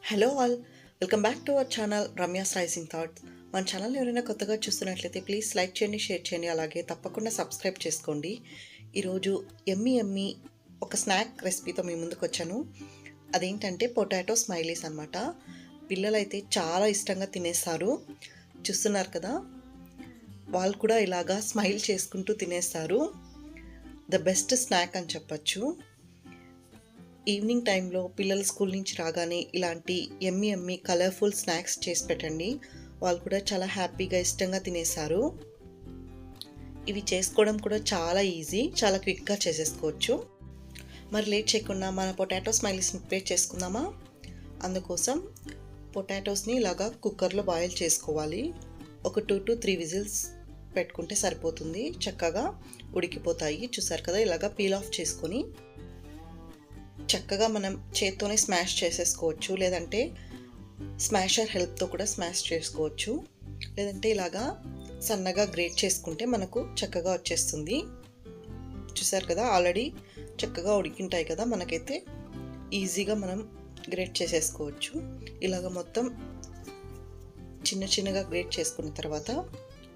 Hello all, welcome back to our channel Ramya's rising thoughts. మన channel ఎవరైనా కొత్తగా చూస్తున్నట్లయితే ప్లీజ్ లైక్ చేయండి, షేర్ చేయండి, అలాగే తప్పకుండా సబ్స్క్రైబ్ చేసుకోండి. ఈరోజు ఎమ్మి ఒక స్నాక్ రెసిపీతో మీ ముందుకు వచ్చాను. అదేంటంటే పొటాటో స్మైలీస్ అనమాట. పిల్లలైతే చాలా ఇష్టంగా తినేస్తారు. చూస్తున్నారు కదా, వాళ్ళు కూడా ఇలాగా స్మైల్ చేసుకుంటూ తినేస్తారు. ద బెస్ట్ స్నాక్ అని చెప్పచ్చు. ఈవినింగ్ టైంలో పిల్లలు స్కూల్ నుంచి రాగానే ఇలాంటి ఎమ్మి కలర్ఫుల్ స్నాక్స్ చేసి పెట్టండి. వాళ్ళు కూడా చాలా హ్యాపీగా ఇష్టంగా తినేస్తారు. ఇవి చేసుకోవడం కూడా చాలా ఈజీ, చాలా క్విక్గా చేసేసుకోవచ్చు. మరి లేట్ చేయకుండా మన పొటాటో స్మైలీస్ని ప్రిపేర్ చేసుకుందామా? అందుకోసం పొటాటోస్ని ఇలాగా కుక్కర్లో బాయిల్ చేసుకోవాలి. ఒక 2 to 3 విజిల్స్ పెట్టుకుంటే సరిపోతుంది. చక్కగా ఉడికిపోతాయి. చూసారు కదా, ఇలాగా పీల్ ఆఫ్ చేసుకొని చక్కగా మనం చేత్తోనే స్మాష్ చేసేసుకోవచ్చు, లేదంటే స్మాషర్ హెల్ప్తో కూడా స్మాష్ చేసుకోవచ్చు. లేదంటే ఇలాగా సన్నగా గ్రేట్ చేసుకుంటే మనకు చక్కగా వచ్చేస్తుంది. చూసారు కదా, ఆల్రెడీ చక్కగా ఉడికింటాయి కదా, మనకైతే ఈజీగా మనం గ్రేట్ చేసేసుకోవచ్చు. ఇలాగ మొత్తం చిన్నగా గ్రేట్ చేసుకున్న తర్వాత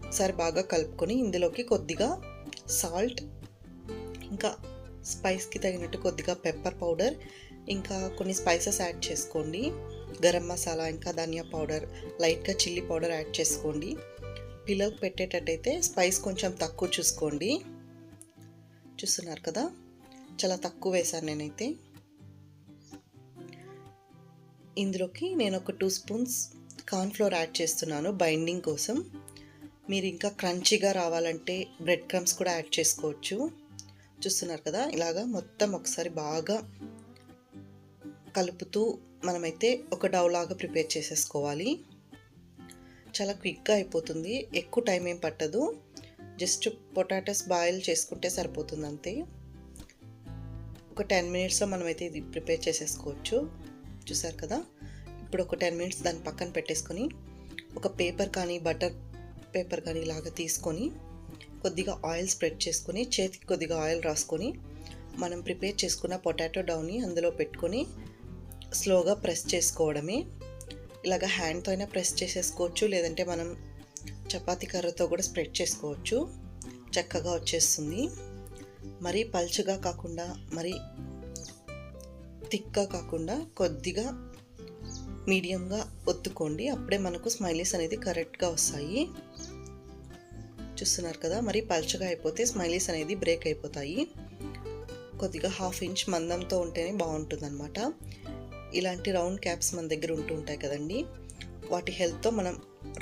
ఒకసారి బాగా కలుపుకొని ఇందులోకి కొద్దిగా సాల్ట్, ఇంకా స్పైస్కి తగినట్టు కొద్దిగా పెప్పర్ పౌడర్, ఇంకా కొన్ని స్పైసెస్ యాడ్ చేసుకోండి. గరం మసాలా, ఇంకా ధనియా పౌడర్, లైట్గా చిల్లీ పౌడర్ యాడ్ చేసుకోండి. పిల్లలకు పెట్టేటట్టయితే స్పైస్ కొంచెం తక్కువ చూసుకోండి. చూస్తున్నారు కదా, చాలా తక్కువ వేసాను నేనైతే. ఇందులోకి నేను ఒక 2 స్పూన్స్ కార్న్ఫ్లోర్ యాడ్ చేస్తున్నాను బైండింగ్ కోసం. మీరు ఇంకా క్రంచీగా రావాలంటే బ్రెడ్ క్రమ్స్ కూడా యాడ్ చేసుకోవచ్చు. చూస్తున్నారు కదా, ఇలాగా మొత్తం ఒకసారి బాగా కలుపుతూ మనమైతే ఒక డౌ లాగా ప్రిపేర్ చేసేసుకోవాలి. చాలా క్విక్గా అయిపోతుంది, ఎక్కువ టైం ఏం పట్టదు. జస్ట్ పొటాటోస్ బాయిల్ చేసుకుంటే సరిపోతుంది అంతే. ఒక 10 మినిట్స్లో మనమైతే ఇది ప్రిపేర్ చేసేసుకోవచ్చు. చూసారు కదా, ఇప్పుడు ఒక 10 మినిట్స్ దాన్ని పక్కన పెట్టేసుకొని ఒక పేపర్ కానీ బటర్ పేపర్ కానీ ఇలాగా తీసుకొని కొద్దిగా ఆయిల్ స్ప్రెడ్ చేసుకొని చేతికి కొద్దిగా ఆయిల్ రాసుకొని మనం ప్రిపేర్ చేసుకున్న పొటాటో డౌని అందులో పెట్టుకొని స్లోగా ప్రెస్ చేసుకోవడమే. ఇలాగ హ్యాండ్తో అయినా ప్రెస్ చేసేసుకోవచ్చు, లేదంటే మనం చపాతీ కర్రతో కూడా స్ప్రెడ్ చేసుకోవచ్చు. చక్కగా వచ్చేస్తుంది. మరీ పల్చగా కాకుండా మరీ థిక్గా కాకుండా కొద్దిగా మీడియంగా ఒత్తుకోండి, అప్పుడే మనకు స్మైలీస్ అనేది కరెక్ట్గా వస్తాయి. చూస్తున్నారు కదా, మరి పల్చగా అయిపోతే స్మైలీస్ అనేది బ్రేక్ అయిపోతాయి. కొద్దిగా 1/2 ఇంచ్ మందంతో ఉంటేనే బాగుంటుంది అనమాట. ఇలాంటి రౌండ్ క్యాప్స్ మన దగ్గర ఉంటాయి కదండి, వాటి హెల్ప్తో మనం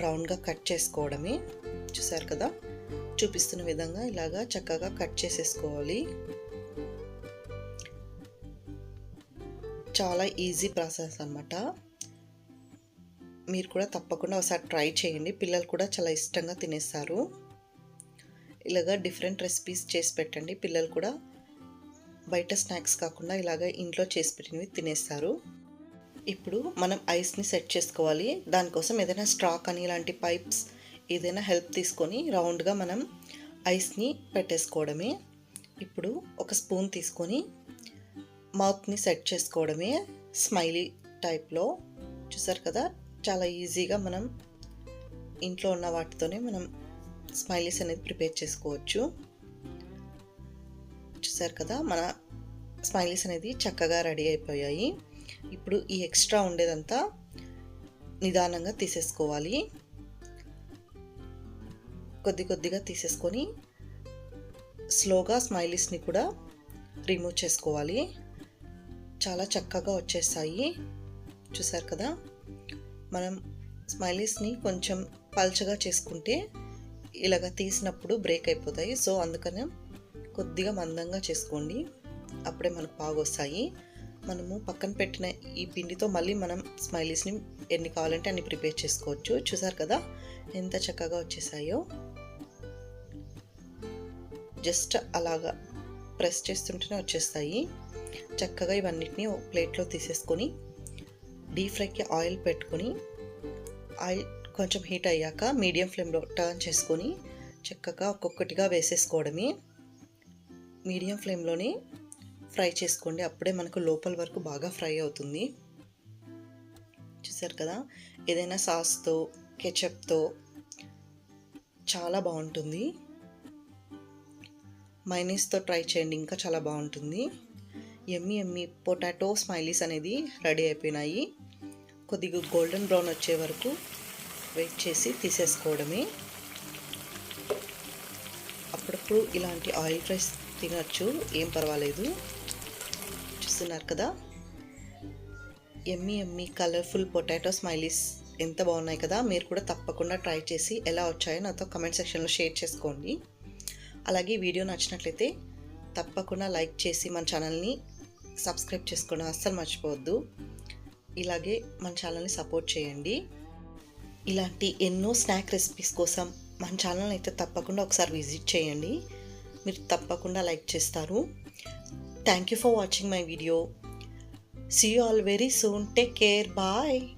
రౌండ్గా కట్ చేసుకోవడమే. చూసారు కదా, చూపిస్తున్న విధంగా ఇలాగా చక్కగా కట్ చేసేసుకోవాలి. చాలా ఈజీ ప్రాసెస్ అనమాట. మీరు కూడా తప్పకుండా ఒకసారి ట్రై చేయండి. పిల్లలు కూడా చాలా ఇష్టంగా తినేస్తారు. ఇలాగా డిఫరెంట్ రెసిపీస్ చేసి పెట్టండి. పిల్లలు కూడా బయట స్నాక్స్ కాకుండా ఇలాగ ఇంట్లో చేసి పెట్టినవి తినేస్తారు. ఇప్పుడు మనం ఐస్ని సెట్ చేసుకోవాలి. దానికోసం ఏదైనా స్ట్రా కానీ ఇలాంటి పైప్స్ ఏదైనా హెల్ప్ తీసుకొని రౌండ్గా మనం ఐస్ని పెట్టేసుకోవడమే. ఇప్పుడు ఒక స్పూన్ తీసుకొని మౌత్ని సెట్ చేసుకోవడమే స్మైలీ టైప్లో. చూసారు కదా, చాలా ఈజీగా మనం ఇంట్లో ఉన్న వాటితోనే మనం స్మైలీస్ అనేది ప్రిపేర్ చేసుకోవచ్చు. చూసారు కదా, మన స్మైలీస్ అనేది చక్కగా రెడీ అయిపోయాయి. ఇప్పుడు ఈ ఎక్స్ట్రా ఉండేదంతా నిదానంగా తీసేసుకోవాలి. కొద్దిగా తీసేసుకొని స్లోగా స్మైలీస్ని కూడా రిమూవ్ చేసుకోవాలి. చాలా చక్కగా వచ్చేస్తాయి. చూసారు కదా, మనం స్మైలీస్ని కొంచెం పల్చగా చేసుకుంటే ఇలాగ తీసినప్పుడు బ్రేక్ అయిపోతాయి. సో అందుకనే కొద్దిగా మందంగా చేసుకోండి, అప్పుడే మనకు బాగా వస్తాయి. మనము పక్కన పెట్టిన ఈ పిండితో మళ్ళీ మనం స్మైలీస్ని ఎన్ని కావాలంటే అన్ని ప్రిపేర్ చేసుకోవచ్చు. చూసారు కదా, ఎంత చక్కగా వచ్చేసాయో. జస్ట్ అలాగా ప్రెస్ చేస్తుంటేనే వచ్చేస్తాయి. చక్కగా ఇవన్నిటిని ప్లేట్లో తీసేసుకొని డీప్ ఫ్రైకి ఆయిల్ పెట్టుకొని ఆయిల్ కొంచెం హీట్ అయ్యాక మీడియం ఫ్లేమ్లో టర్న్ చేసుకొని చక్కగా ఒక్కొక్కటిగా వేసేసుకోవడమే. మీడియం ఫ్లేమ్లోనే ఫ్రై చేసుకోండి, అప్పుడే మనకు లోపల వరకు బాగా ఫ్రై అవుతుంది. చూసారు కదా, ఏదైనా సాస్తో కెచప్తో చాలా బాగుంటుంది. మైనీస్తో ట్రై చేయండి, ఇంకా చాలా బాగుంటుంది. ఎమ్మి పొటాటో స్మైలీస్ అనేది రెడీ అయిపోయినాయి. కొద్దిగా గోల్డెన్ బ్రౌన్ వచ్చే వరకు వెయిట్ చేసి తీసేసుకోవడమే. అప్పుడప్పుడు ఇలాంటి ఆయిల్ ఫ్రైస్ తినచ్చు, ఏం పర్వాలేదు. చూస్తున్నారు కదా, ఎమ్మి కలర్ఫుల్ పొటాటో స్మైలీస్ ఎంత బాగున్నాయి కదా. మీరు కూడా తప్పకుండా ట్రై చేసి ఎలా వచ్చాయో నాతో కమెంట్ సెక్షన్లో షేర్ చేసుకోండి. అలాగే వీడియో నచ్చినట్లయితే తప్పకుండా లైక్ చేసి మన ఛానల్ని సబ్స్క్రైబ్ చేసుకోవడం అస్సలు మర్చిపోవద్దు. ఇలాగే మన ఛానల్ని సపోర్ట్ చేయండి. ఇలాంటి ఎన్నో స్నాక్ రెసిపీస్ కోసం మన ఛానల్ అయితే తప్పకుండా ఒకసారి విజిట్ చేయండి. మీరు తప్పకుండా లైక్ చేస్తారు. Thank you for watching my video. See you all very soon. Take care. Bye.